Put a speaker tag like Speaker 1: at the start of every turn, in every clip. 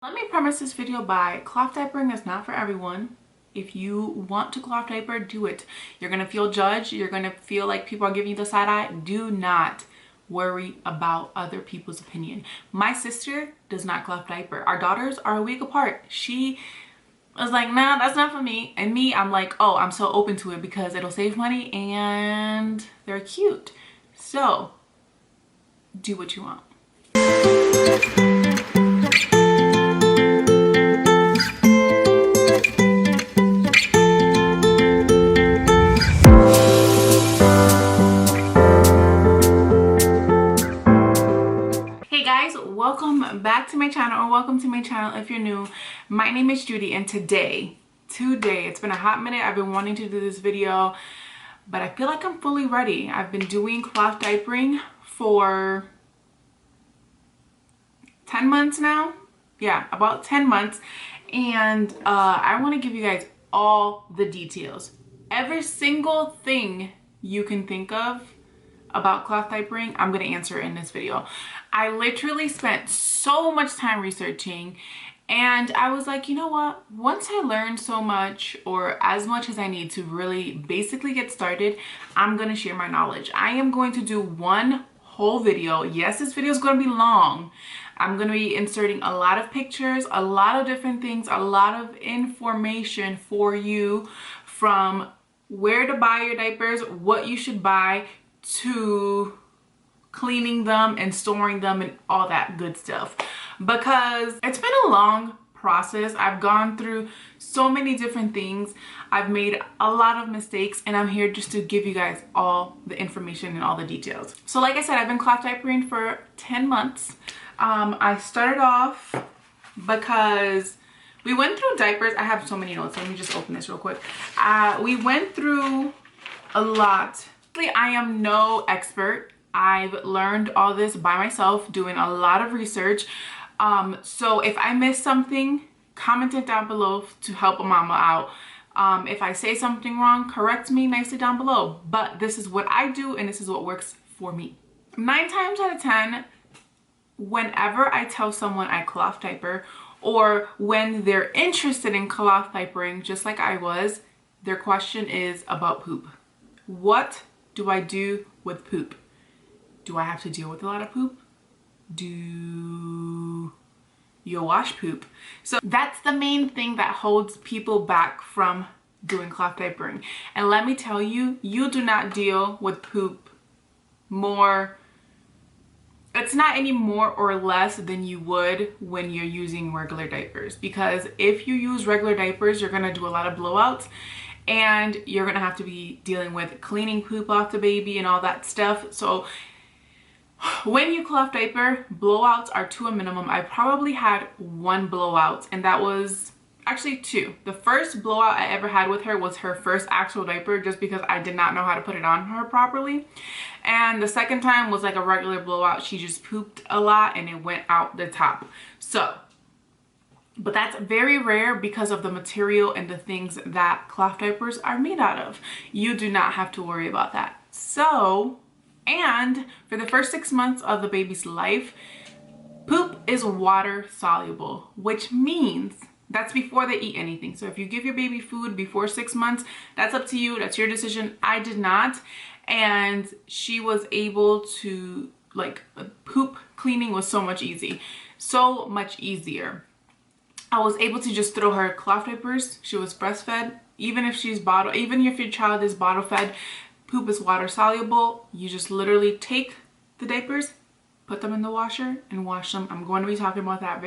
Speaker 1: Let me premise this video by cloth diapering is not for everyone. If you want to cloth diaper, do it. You're gonna feel judged. You're gonna feel like people are giving you the side eye. Do not worry about other people's opinion. My sister does not cloth diaper. Our daughters are a week apart. She was like, nah, that's not for me. And me, I'm like, oh, I'm so open to it because it'll save money and they're cute. So do what you want. Welcome back to my channel, or welcome to my channel if you're new. My name is Judy, and today it's been a hot minute. I've been wanting to do this video, but I feel like I'm fully ready. I've been doing cloth diapering for 10 months now. Yeah, about 10 months. And I want to give you guys all the details. Every single thing you can think of about cloth diapering, I'm going to answer in this video. I literally spent so much time researching, and I was like, you know what? Once I learn so much, or as much as I need to really basically get started, I'm going to share my knowledge. I am going to do one whole video. Yes, this video is going to be long. I'm going to be inserting a lot of pictures, a lot of different things, a lot of information for you, from where to buy your diapers, what you should buy, to cleaning them and storing them and all that good stuff, because it's been a long process. I've gone through so many different things. I've made a lot of mistakes, and I'm here just to give you guys all the information and all the details. So like I said, I've been cloth diapering for 10 months. I started off because we went through diapers. I have so many notes. Let me just open this real quick. We went through a lot. I am no expert. I've learned all this by myself, doing a lot of research. So if I miss something, comment it down below to help a mama out. If I say something wrong, correct me nicely down below. But this is what I do, and this is what works for me. 9 times out of 10, whenever I tell someone I cloth diaper, or when they're interested in cloth diapering, just like I was, their question is about poop. What do I do with poop? Do I have to deal with a lot of poop? Do you wash poop? So that's the main thing that holds people back from doing cloth diapering. And let me tell you, you do not deal with poop more. It's not any more or less than you would when you're using regular diapers. Because if you use regular diapers, you're gonna do a lot of blowouts, and you're gonna have to be dealing with cleaning poop off the baby and all that stuff. So when you cloth diaper, blowouts are to a minimum. I probably had 1 blowout, and that was actually 2. The first blowout I ever had with her was her first actual diaper, just because I did not know how to put it on her properly. And the second time was like a regular blowout. She just pooped a lot and it went out the top. So, but that's very rare because of the material and the things that cloth diapers are made out of. You do not have to worry about that. So, and for the first 6 months of the baby's life, poop is water soluble, which means that's before they eat anything. So if you give your baby food before 6 months, that's up to you. That's your decision. I did not. And she was able to, like, poop cleaning was so much easier. I was able to just throw her cloth diapers. She was breastfed. Even if your child is bottle fed, poop is water soluble. You just literally take the diapers, put them in the washer, and wash them. I'm going to be talking about that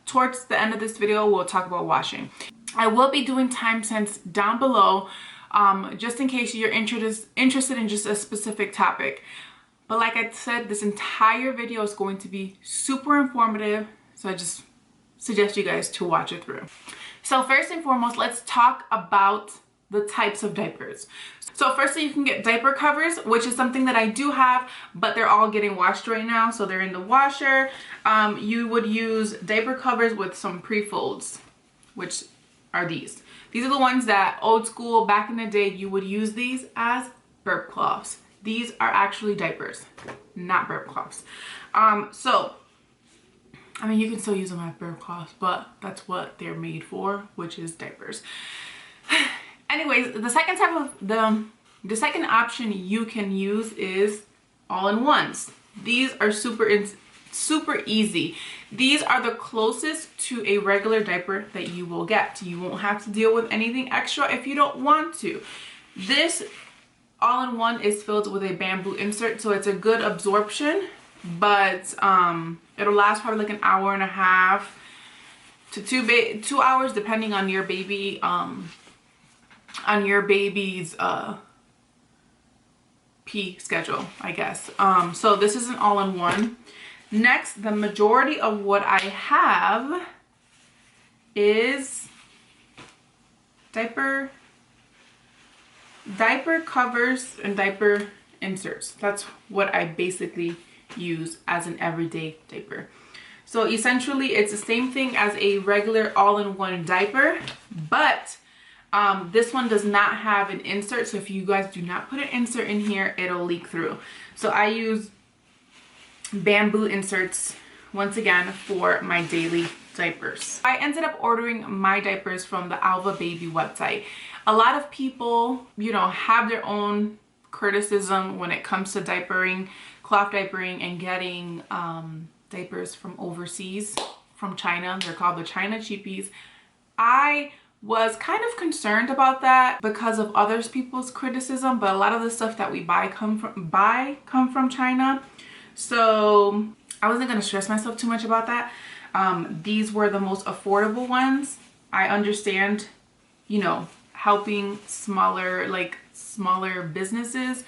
Speaker 1: towards the end of this video. We'll talk about washing. I will be doing time sense down below, just in case you're interested in just a specific topic. But like I said, this entire video is going to be super informative, so I just suggest you guys to watch it through. So first and foremost, let's talk about the types of diapers. So firstly, you can get diaper covers, which is something that I do have, but they're all getting washed right now, so they're in the washer. You would use diaper covers with some pre-folds, which are these. These are the ones that old school, back in the day, you would use these as burp cloths. These are actually diapers, not burp cloths. So I mean, you can still use them at bare cloths, but that's what they're made for, which is diapers. Anyways, the second option you can use is all-in-ones. These are super easy. These are the closest to a regular diaper that you will get. You won't have to deal with anything extra if you don't want to. This all-in-one is filled with a bamboo insert, so it's a good absorption, but it'll last probably like an hour and a half to 2 hours, depending on your baby, on your baby's pee schedule, I guess. So this is an all-in-one. Next, the majority of what I have is diaper covers and diaper inserts. That's what I basically use as an everyday diaper. So essentially it's the same thing as a regular all-in-one diaper, but this one does not have an insert. So if you guys do not put an insert in here, it'll leak through. So I use bamboo inserts once again for my daily diapers. I ended up ordering my diapers from the Alva baby website. A lot of people, you know, have their own criticism when it comes to diapering, cloth diapering, and getting diapers from overseas, from China. They're called the China cheapies. I was kind of concerned about that because of other people's criticism, but a lot of the stuff that we buy come from China. So I wasn't going to stress myself too much about that. These were the most affordable ones. I understand, you know, helping smaller businesses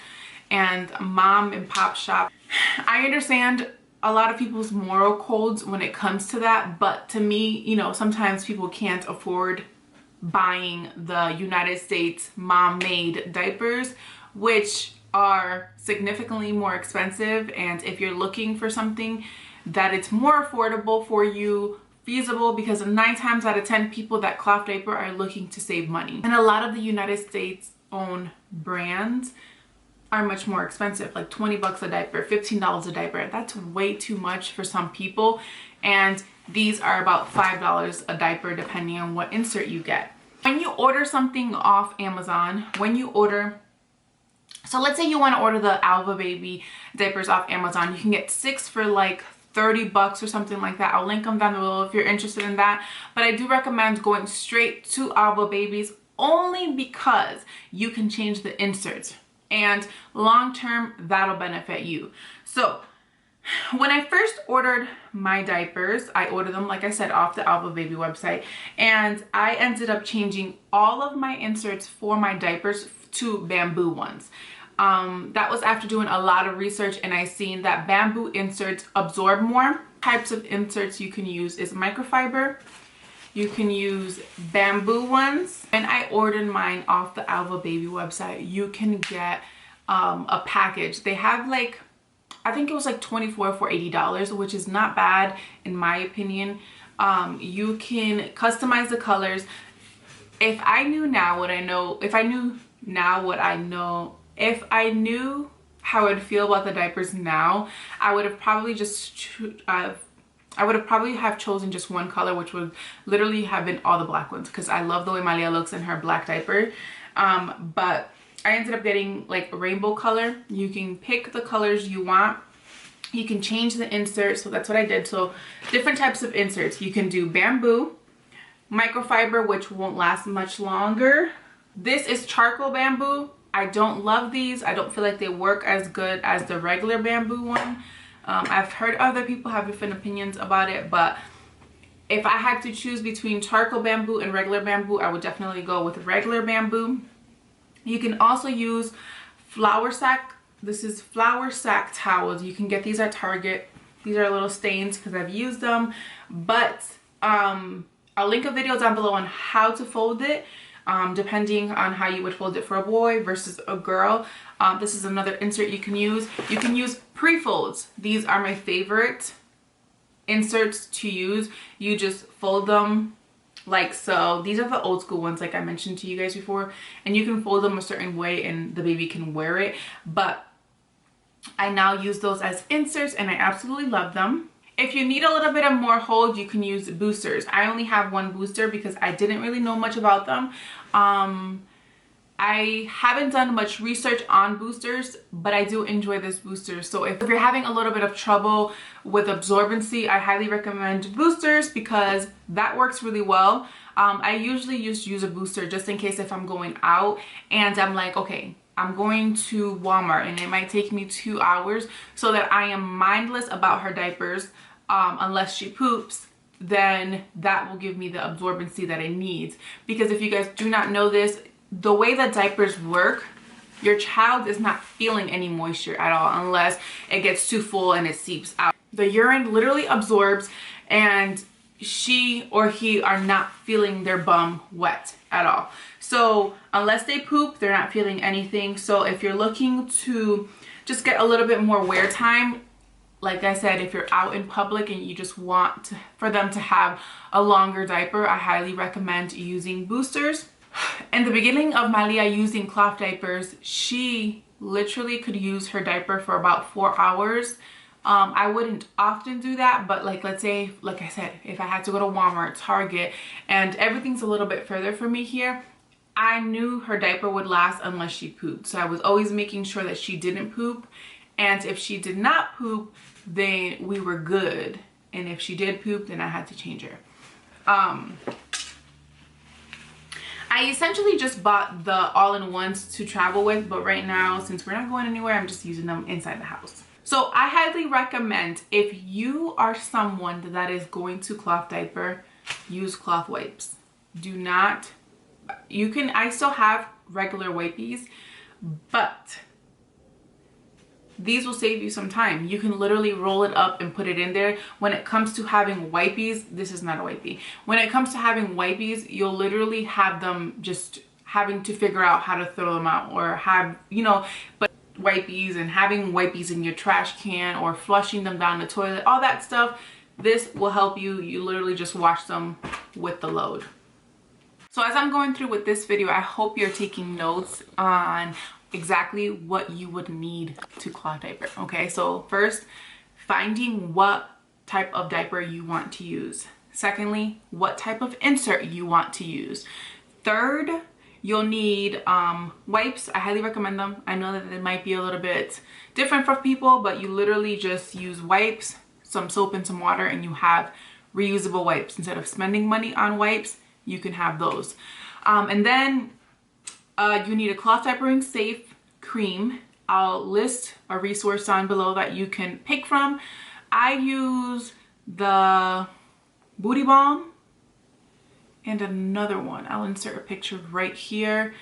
Speaker 1: and mom and pop shop. I understand a lot of people's moral codes when it comes to that, but to me, you know, sometimes people can't afford buying the United States mom-made diapers, which are significantly more expensive. And if you're looking for something that it's more affordable for you, feasible, because 9 times out of 10 people that cloth diaper are looking to save money. And a lot of the United States owned brands are much more expensive, like 20 bucks a diaper, $15 a diaper. That's way too much for some people. And these are about $5 a diaper depending on what insert you get. When you order something off Amazon, so let's say you want to order the Alva baby diapers off Amazon, you can get 6 for like 30 bucks or something like that. I'll link them down below if you're interested in that. But I do recommend going straight to Alva babies only because you can change the inserts, and long term that'll benefit you. So when I first ordered my diapers, I ordered them, like I said, off the Alva baby website, and I ended up changing all of my inserts for my diapers to bamboo ones. That was after doing a lot of research, and I seen that bamboo inserts absorb more. Types of inserts you can use is microfiber. You can use bamboo ones. When I ordered mine off the Alva baby website, you can get a package. They have like, I think it was like $24 for $80, which is not bad in my opinion. You can customize the colors. If I knew how I'd feel about the diapers now, I would have probably chosen just one color, which would literally have been all the black ones, because I love the way Malia looks in her black diaper. But I ended up getting like a rainbow color. You can pick the colors you want. You can change the insert, so that's what I did. So different types of inserts. You can do bamboo, microfiber, which won't last much longer. This is charcoal bamboo. I don't love these. I don't feel like they work as good as the regular bamboo one. I've heard other people have different opinions about it, but if I had to choose between charcoal bamboo and regular bamboo, I would definitely go with regular bamboo. You can also use flour sack. This is flour sack towels. You can get these at Target. These are little stains because I've used them, but I'll link a video down below on how to fold it, depending on how you would fold it for a boy versus a girl. This is another insert you can use. You can use pre-folds. These are my favorite inserts to use. You just fold them like so. These are the old school ones, like I mentioned to you guys before, and you can fold them a certain way and the baby can wear it. But I now use those as inserts and I absolutely love them. If you need a little bit of more hold, you can use boosters. I only have one booster because I didn't really know much about them. I haven't done much research on boosters, but I do enjoy this booster. So if you're having a little bit of trouble with absorbency, I highly recommend boosters because that works really well. I usually just use a booster just in case if I'm going out and I'm like, okay, I'm going to Walmart and it might take me 2 hours, so that I am mindless about her diapers unless she poops, then that will give me the absorbency that it needs. Because if you guys do not know this, the way that diapers work, your child is not feeling any moisture at all unless it gets too full and it seeps out. The urine literally absorbs and she or he are not feeling their bum wet at all. So unless they poop, they're not feeling anything. So if you're looking to just get a little bit more wear time, like I said, if you're out in public and you just want for them to have a longer diaper, I highly recommend using boosters. In the beginning of Malia using cloth diapers, she literally could use her diaper for about 4 hours. I wouldn't often do that, but like, let's say, like I said, if I had to go to Walmart, Target, and everything's a little bit further from me here, I knew her diaper would last unless she pooped. So I was always making sure that she didn't poop. And if she did not poop, then we were good. And if she did poop, then I had to change her. I essentially just bought the all-in-ones to travel with, but right now, since we're not going anywhere, I'm just using them inside the house. So I highly recommend, if you are someone that is going to cloth diaper, use cloth wipes. Do not, I still have regular wipies, but these will save you some time. You can literally roll it up and put it in there. When it comes to having wipies, this is not a wipey. When it comes to having wipies, you'll literally have them just having to figure out how to throw them out, or have, you know, but wipies and having wipies in your trash can or flushing them down the toilet, all that stuff, this will help you. You literally just wash them with the load. So as I'm going through with this video, I hope you're taking notes on exactly what you would need to cloth diaper. Okay, so first, finding what type of diaper you want to use. Secondly, what type of insert you want to use. Third, you'll need wipes. I highly recommend them. I know that it might be a little bit different for people, but you literally just use wipes, some soap and some water, and you have reusable wipes. Instead of spending money on wipes, you can have those. And then you need a cloth diapering safe cream. I'll list a resource down below that you can pick from. I use the Booty Balm and another one. I'll insert a picture right here.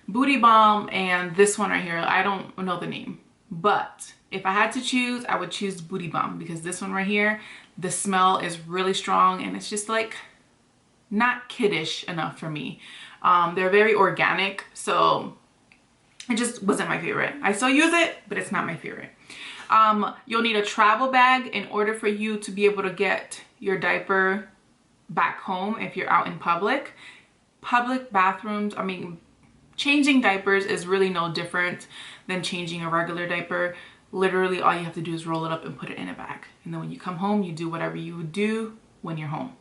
Speaker 1: Booty Balm and this one right here. I don't know the name, but if I had to choose, I would choose Booty Balm because this one right here, the smell is really strong and it's just like not kiddish enough for me. They're very organic, so it just wasn't my favorite. I still use it, but it's not my favorite. You'll need a travel bag in order for you to be able to get your diaper back home if you're out in public. Public bathrooms, I mean, changing diapers is really no different than changing a regular diaper. Literally, all you have to do is roll it up and put it in a bag. And then when you come home, you do whatever you would do when you're home.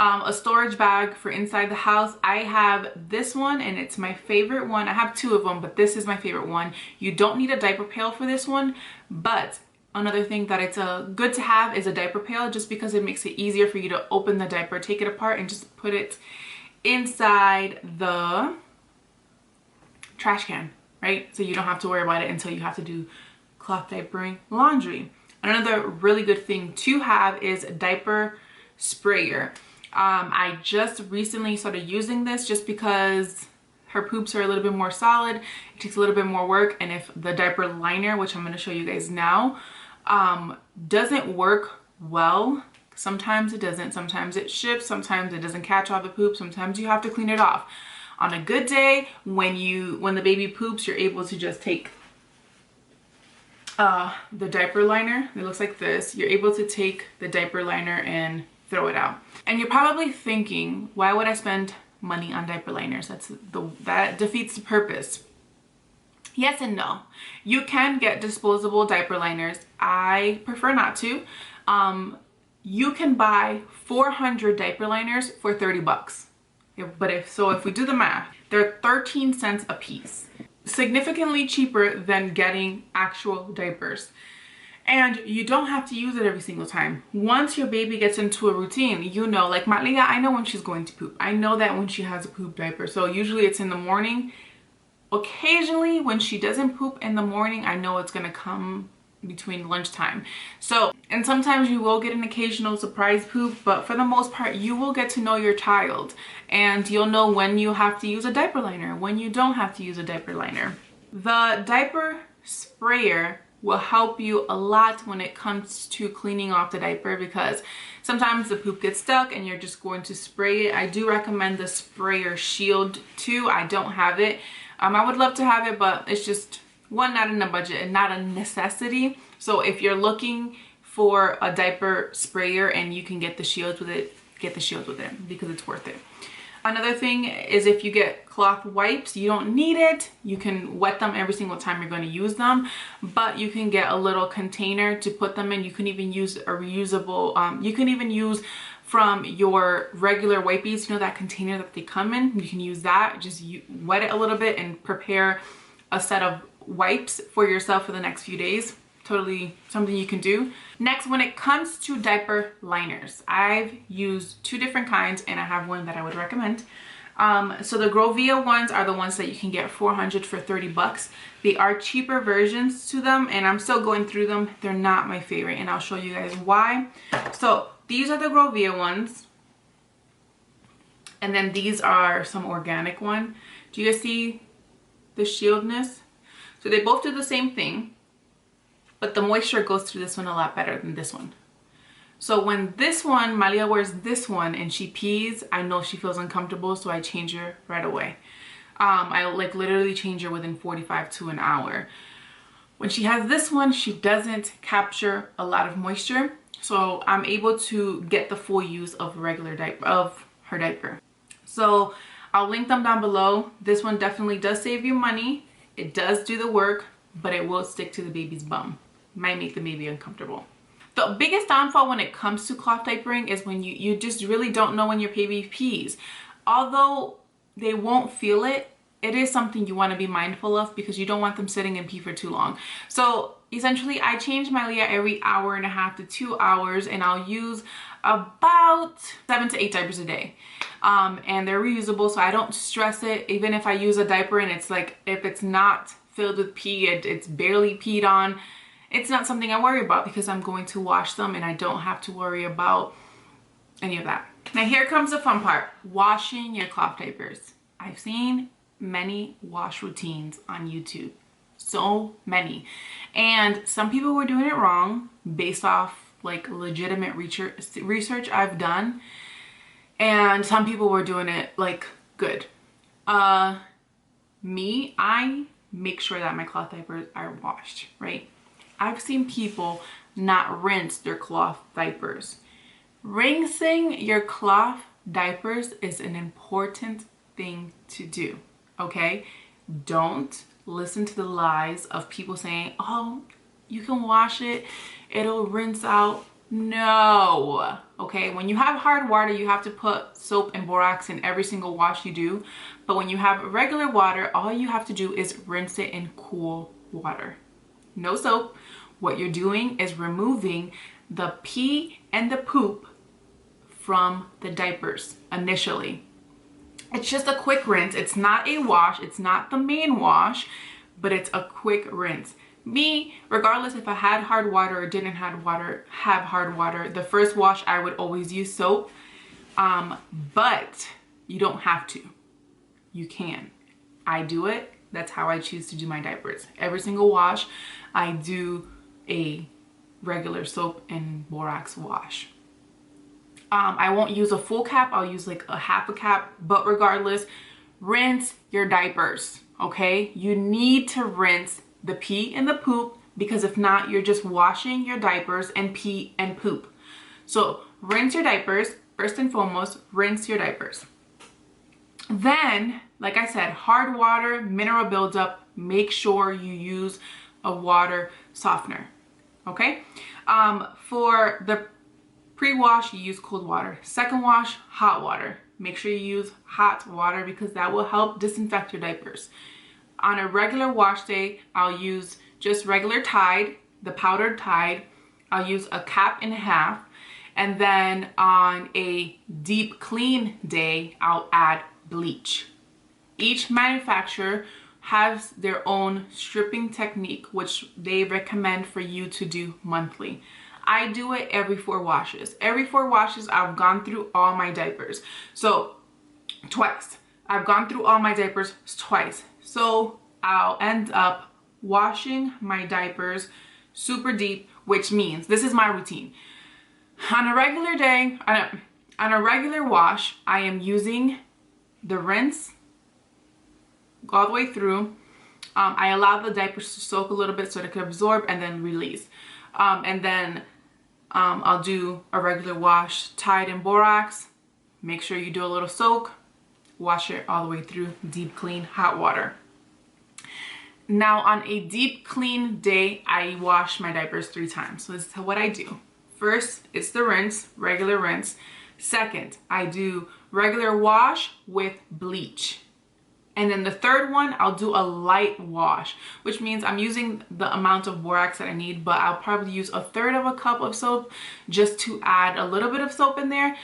Speaker 1: A storage bag for inside the house. I have this one and it's my favorite one. I have two of them, but this is my favorite one. You don't need a diaper pail for this one, but another thing that it's good to have is a diaper pail, just because it makes it easier for you to open the diaper, take it apart, and just put it inside the trash can, right? So you don't have to worry about it until you have to do cloth diapering laundry. Another really good thing to have is a diaper sprayer. I just recently started using this just because her poops are a little bit more solid. It takes a little bit more work, and if the diaper liner, which I'm going to show you guys now, doesn't work well, sometimes it doesn't, sometimes it ships, sometimes it doesn't catch all the poop, sometimes you have to clean it off. On a good day, when the baby poops, you're able to just take the diaper liner. It looks like this. You're able to take the diaper liner and throw it out. And you're probably thinking, why would I spend money on diaper liners? That defeats the purpose. Yes and no. You can get disposable diaper liners. I prefer not to. you can buy 400 diaper liners for 30 bucks. But if we do the math, they're 13 cents a piece. Significantly cheaper than getting actual diapers. And you don't have to use it every single time. Once your baby gets into a routine, you know, like Malia, I know when she's going to poop. I know that when she has a poop diaper. So usually it's in the morning. Occasionally when she doesn't poop in the morning, I know it's gonna come between lunchtime. So, and sometimes you will get an occasional surprise poop, but for the most part, you will get to know your child and you'll know when you have to use a diaper liner, when you don't have to use a diaper liner. The diaper sprayer will help you a lot when it comes to cleaning off the diaper, because sometimes the poop gets stuck and you're just going to spray it. I do recommend the sprayer shield too. I don't have it. I would love to have it, but it's just one, not in the budget and not a necessity. So if you're looking for a diaper sprayer and you can get the shields with it, get the shields with it because it's worth it. Another thing is if you get cloth wipes, you don't need it. You can wet them every single time you're going to use them, but you can get a little container to put them in. You can even use a reusable, you can even use from your regular wipes, you know, that container that they come in. You can use that, just wet it a little bit and prepare a set of wipes for yourself for the next few days. Totally something you can do. Next, when it comes to diaper liners, I've used two different kinds and I have one that I would recommend. So the Grovia ones are the ones that you can get 400 for 30 bucks. They are cheaper versions to them and I'm still going through them. They're not my favorite and I'll show you guys why. So these are the Grovia ones. And then these are some organic one. Do you guys see the shieldness? So they both do the same thing, but the moisture goes through this one a lot better than this one. So when this one, Malia wears this one and she pees, I know she feels uncomfortable, so I change her right away. I like literally change her within 45 to an hour. When she has this one, she doesn't capture a lot of moisture, so I'm able to get the full use of regular diaper, of her diaper. So I'll link them down below. This one definitely does save you money. It does do the work, but it will stick to the baby's bum. Might make the baby uncomfortable. The biggest downfall when it comes to cloth diapering is when you just really don't know when your baby pees. Although they won't feel it, it is something you want to be mindful of because you don't want them sitting and pee for too long. So essentially I change my Leah every hour and a half to 2 hours and I'll use about 7 to 8 diapers a day. And they're reusable, so I don't stress it. Even if I use a diaper and it's like, if it's not filled with pee, it's barely peed on, it's not something I worry about because I'm going to wash them and I don't have to worry about any of that. Now here comes the fun part, washing your cloth diapers. I've seen many wash routines on YouTube, so many. And some people were doing it wrong based off like legitimate research I've done. And some people were doing it like good. Me, I make sure that my cloth diapers are washed, right? I've seen people not rinse their cloth diapers. Rinsing your cloth diapers is an important thing to do, okay? Don't listen to the lies of people saying, oh, you can wash it, it'll rinse out. No, okay? When you have hard water, you have to put soap and borax in every single wash you do. But when you have regular water, all you have to do is rinse it in cool water. No soap. What you're doing is removing the pee and the poop from the diapers initially. It's just a quick rinse. It's not a wash. It's not the main wash, but it's a quick rinse. Me, regardless if I had hard water or didn't have hard water, the first wash I would always use soap. But you don't have to. You can. I do it. That's how I choose to do my diapers. Every single wash, I do a regular soap and borax wash. I won't use a full cap. I'll use like a half a cap, but regardless, rinse your diapers, okay? You need to rinse the pee and the poop because if not, you're just washing your diapers and pee and poop. So rinse your diapers. First and foremost, rinse your diapers. Then, like I said, hard water, mineral buildup, make sure you use a water softener, okay? For the pre-wash, you use cold water. Second wash, hot water. Make sure you use hot water because that will help disinfect your diapers. On a regular wash day, I'll use just regular Tide, the powdered Tide. I'll use a cap and a half. And then on a deep clean day, I'll add bleach. Each manufacturer has their own stripping technique, which they recommend for you to do monthly. I do it every 4 washes. Every 4 washes, I've gone through all my diapers. So twice. I've gone through all my diapers twice. So I'll end up washing my diapers super deep, which means this is my routine. On a regular day, on a regular wash, I am using the rinse all the way through. I allow the diapers to soak a little bit so they can absorb and then release. And then I'll do a regular wash, Tide and Borax. Make sure you do a little soak. Wash it all the way through, deep clean, hot water. Now on a deep clean day, I wash my diapers 3 times. So this is what I do. First, it's the rinse, regular rinse. Second, I do regular wash with bleach. And then the third one, I'll do a light wash, which means I'm using the amount of borax that I need, but I'll probably use 1/3 of a cup of soap just to add a little bit of soap in there.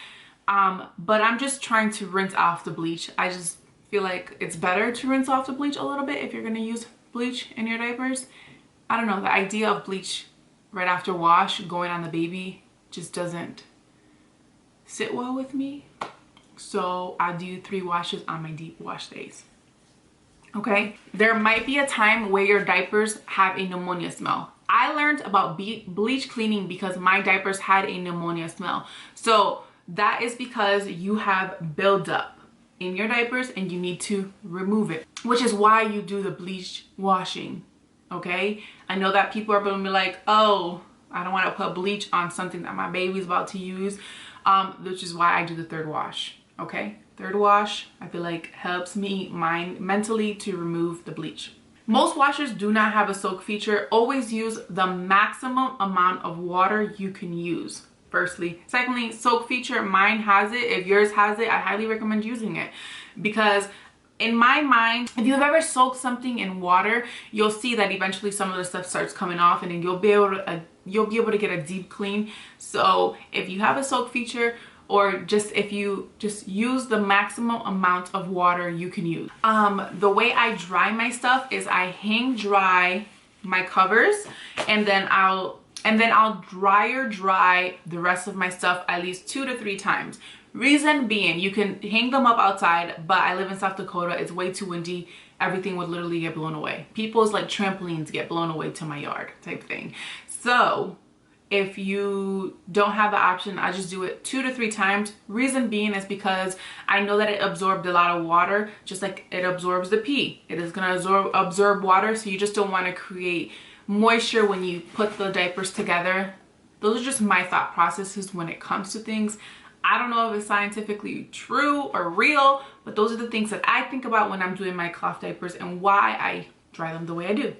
Speaker 1: But I'm just trying to rinse off the bleach. I just feel like it's better to rinse off the bleach a little bit if you're gonna use bleach in your diapers. I don't know, the idea of bleach right after wash going on the baby just doesn't sit well with me. So I do 3 washes on my deep wash days. Okay, there might be a time where your diapers have a pneumonia smell. I learned about bleach cleaning because my diapers had a pneumonia smell. So that is because you have buildup in your diapers and you need to remove it, which is why you do the bleach washing. Okay, I know that people are going to be like, oh, I don't want to put bleach on something that my baby's about to use, which is why I do the 3rd wash. Okay, 3rd wash, I feel like helps me mentally to remove the bleach. Most washers do not have a soak feature. Always use the maximum amount of water you can use. Firstly. Secondly, soak feature, mine has it. If yours has it, I highly recommend using it, because in my mind, if you've ever soaked something in water, you'll see that eventually some of the stuff starts coming off, and then you'll be able to get a deep clean. So if you have a soak feature, or just if you just use the maximum amount of water you can use. The way I dry my stuff is I hang dry my covers, and then I'll dryer dry the rest of my stuff at least 2 to 3 times. Reason being, you can hang them up outside, but I live in South Dakota, it's way too windy, everything would literally get blown away. People's like trampolines get blown away to my yard type thing. So if you don't have the option, I just do it 2 to 3 times. Reason being is because I know that it absorbed a lot of water, just like it absorbs the pee. It is gonna absorb water, so you just don't wanna create moisture when you put the diapers together. Those are just my thought processes when it comes to things. I don't know if it's scientifically true or real, but those are the things that I think about when I'm doing my cloth diapers and why I dry them the way I do.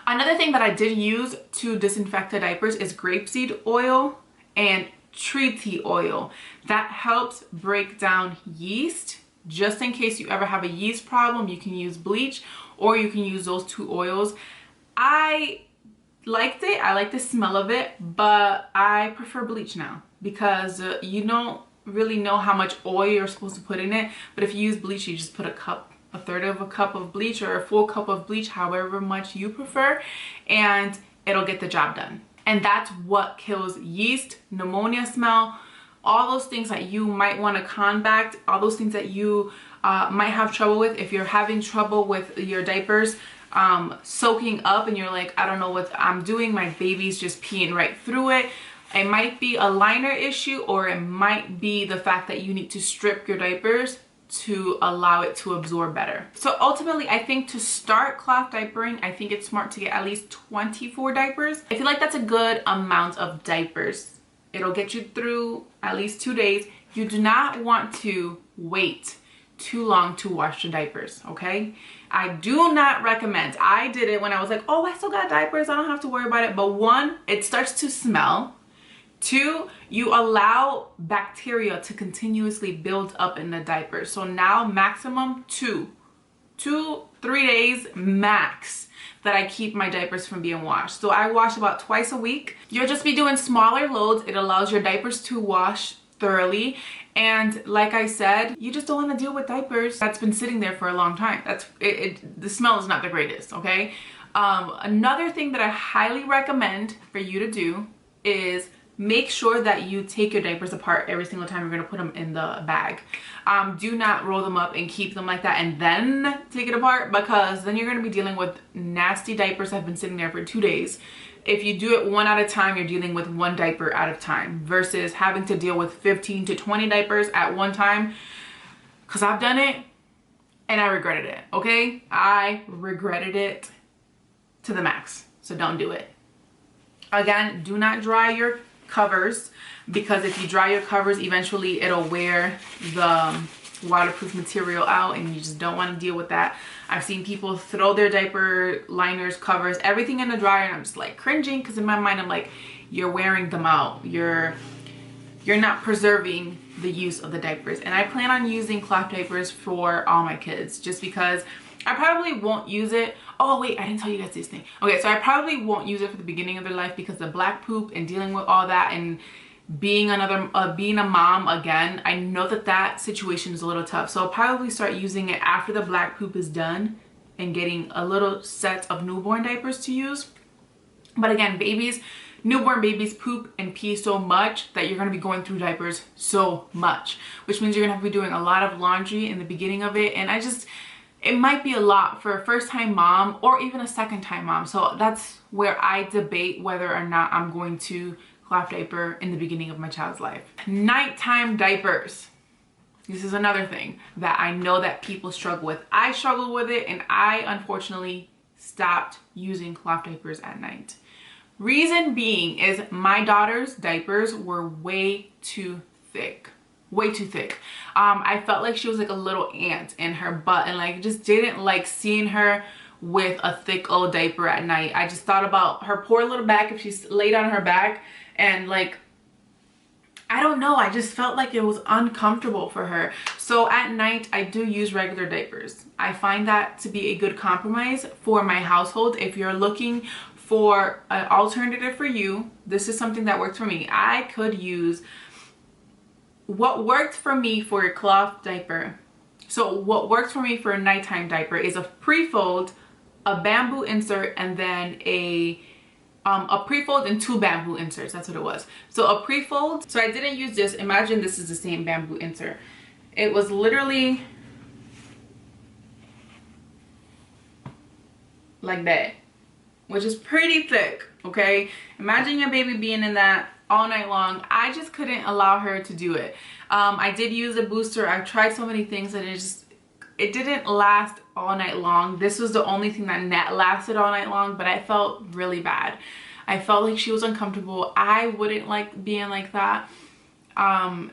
Speaker 1: Another thing that I did use to disinfect the diapers is grapeseed oil and tree tea oil. That helps break down yeast. Just in case you ever have a yeast problem, you can use bleach or you can use those 2 oils. I liked it. I like the smell of it, but I prefer bleach now because you don't really know how much oil you're supposed to put in it. But if you use bleach, you just put a 1/3 of a cup of bleach or a full cup of bleach, however much you prefer, and it'll get the job done. And that's what kills yeast, pneumonia smell, all those things that you might want to combat, all those things that you might have trouble with. If you're having trouble with your diapers soaking up and you're like, I don't know what I'm doing, my baby's just peeing right through it. It might be a liner issue, or it might be the fact that you need to strip your diapers to allow it to absorb better. So ultimately, I think to start cloth diapering, I think it's smart to get at least 24 diapers. I feel like that's a good amount of diapers. It'll get you through at least 2 days. You do not want to wait too long to wash the diapers, okay? I do not recommend. I did it when I was like, oh, I still got diapers, I don't have to worry about it. But one, it starts to smell. Two, you allow bacteria to continuously build up in the diaper. So now maximum 3 days max that I keep my diapers from being washed. So I wash about twice a week. You'll just be doing smaller loads. It allows your diapers to wash thoroughly. And like I said, you just don't want to deal with diapers that's been sitting there for a long time. The smell is not the greatest, okay? Another thing that I highly recommend for you to do is make sure that you take your diapers apart every single time you're going to put them in the bag. Do not roll them up and keep them like that and then take it apart, because then you're going to be dealing with nasty diapers that have been sitting there for 2 days. If you do it one at a time, you're dealing with one diaper at a time versus having to deal with 15 to 20 diapers at one time. Because I've done it and I regretted it, okay? I regretted it to the max. So don't do it. Again, do not dry your covers, because if you dry your covers, eventually it'll wear the waterproof material out and you just don't want to deal with that. I've seen people throw their diaper liners, covers, everything in the dryer, and I'm just like cringing, because in my mind I'm like, you're wearing them out. You're not preserving the use of the diapers. And I plan on using cloth diapers for all my kids, just because I probably won't use it. Oh wait, I didn't tell you guys this thing. Okay, so I probably won't use it for the beginning of their life, because the black poop and dealing with all that and being being a mom again, I know that situation is a little tough. So I'll probably start using it after the black poop is done and getting a little set of newborn diapers to use. But again, newborn babies poop and pee so much that you're going to be going through diapers so much, which means you're going to have to be doing a lot of laundry in the beginning of it. And it might be a lot for a first-time mom or even a second-time mom. So that's where I debate whether or not I'm going to cloth diaper in the beginning of my child's life. Nighttime diapers. This is another thing that I know that people struggle with. I struggle with it, and I unfortunately stopped using cloth diapers at night. Reason being is my daughter's diapers were way too thick. Way too thick. I felt like she was like a little ant in her butt, and like just didn't like seeing her with a thick old diaper at night. I just thought about her poor little back if she's laid on her back, and like, I don't know, I just felt like it was uncomfortable for her. So at night I do use regular diapers. I find that to be a good compromise for my household. If you're looking for an alternative for you, this is something that works for me. I could use what worked for me for a cloth diaper. So what works for me for a nighttime diaper is a pre-fold, a bamboo insert, and then a pre-fold and 2 bamboo inserts. That's what it was. So a pre-fold. So I didn't use this. Imagine this is the same bamboo insert. It was literally like that, which is pretty thick, okay? Imagine your baby being in that all night long. I just couldn't allow her to do it. I did use a booster. I've tried so many things, and it didn't last all night long. This was the only thing that lasted all night long, but I felt really bad. I felt like she was uncomfortable. I wouldn't like being like that.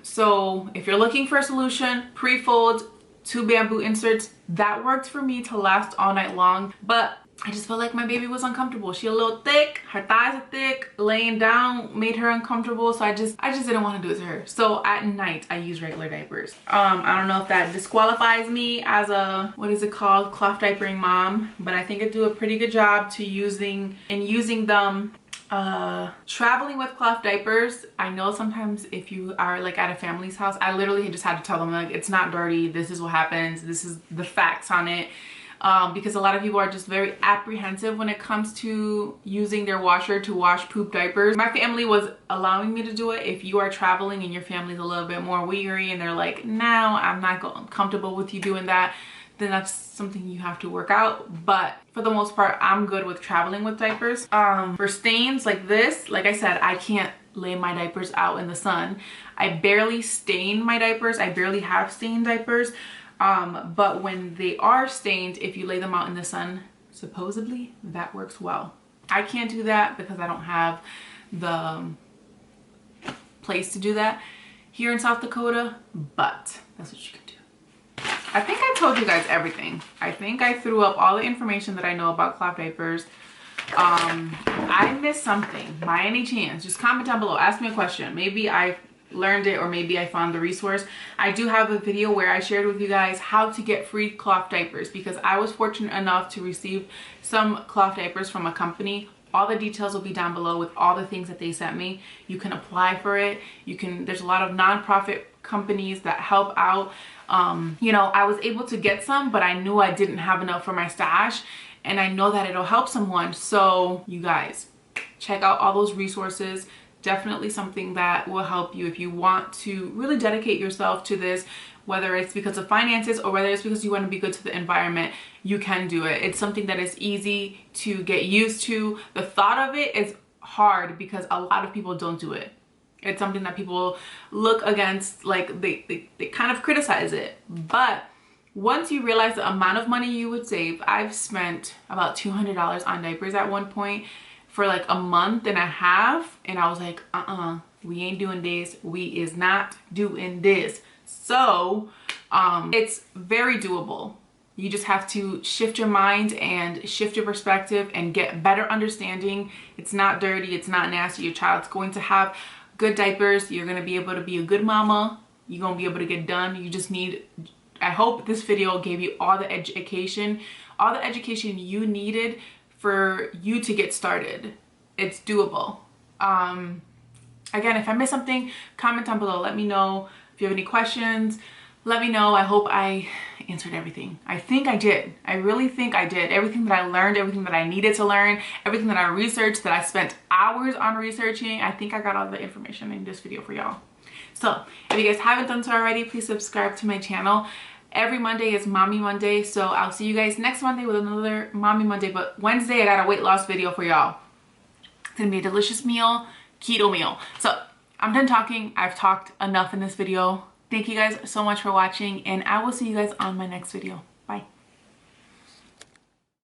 Speaker 1: So if you're looking for a solution, pre-fold, 2 bamboo inserts, that worked for me to last all night long. But I just felt like my baby was uncomfortable. She a little thick, her thighs are thick, laying down made her uncomfortable, so I just didn't want to do it to her. So at night I use regular diapers. I don't know if that disqualifies me as a, what is it called, cloth diapering mom, but I think I do a pretty good job to using them. Traveling with cloth diapers, I know sometimes if you are like at a family's house, I literally just had to tell them like, it's not dirty, this is what happens, this is the facts on it. Because a lot of people are just very apprehensive when it comes to using their washer to wash poop diapers. My family was allowing me to do it. If you are traveling and your family's a little bit more weary and they're like, no, I'm not comfortable with you doing that, then that's something you have to work out. But for the most part, I'm good with traveling with diapers. For stains like this, like I said, I can't lay my diapers out in the sun. I barely stain my diapers. I barely have stained diapers. But when they are stained, if you lay them out in the sun, supposedly that works well. I can't do that because I don't have the place to do that here in South Dakota, but that's what you can do. I think I told you guys everything. I think I threw up all the information that I know about cloth diapers. I missed something by any chance. Just comment down below, ask me a question. Maybe I learned it or maybe I found the resource. I do have a video where I shared with you guys how to get free cloth diapers because I was fortunate enough to receive some cloth diapers from a company. All the details will be down below with all the things that they sent me. You can apply for it. There's a lot of nonprofit companies that help out. You know, I was able to get some, but I knew I didn't have enough for my stash, and I know that it'll help someone. So you guys, check out all those resources. Definitely something that will help you if you want to really dedicate yourself to this, whether it's because of finances or whether it's because you want to be good to the environment. You can do it. It's something that is easy to get used to. The thought of it is hard because a lot of people don't do it. It's something that people look against, like they kind of criticize it. But once you realize the amount of money you would save, I've spent about $200 on diapers at one point for like a month and a half, and I was like, we ain't doing this. We is not doing this. So it's very doable. You just have to shift your mind and shift your perspective and get better understanding. It's not dirty, it's not nasty. Your child's going to have good diapers. You're gonna be able to be a good mama. You're gonna be able to get done. You just need, I hope this video gave you all the education you needed for you to get started. It's doable. Again, if I missed something, comment down below. Let me know. If you have any questions, let me know. I hope I answered everything. I think I did. I really think I did. Everything that I learned, everything that I needed to learn, everything that I researched, that I spent hours on researching, I think I got all the information in this video for y'all. So if you guys haven't done so already, please subscribe to my channel. Every Monday is Mommy Monday, so I'll see you guys next Monday with another Mommy Monday. But Wednesday, I got a weight loss video for y'all. It's gonna be a delicious meal, keto meal. So I'm done talking. I've talked enough in this video. Thank you guys so much for watching, and I will see you guys on my next video. Bye.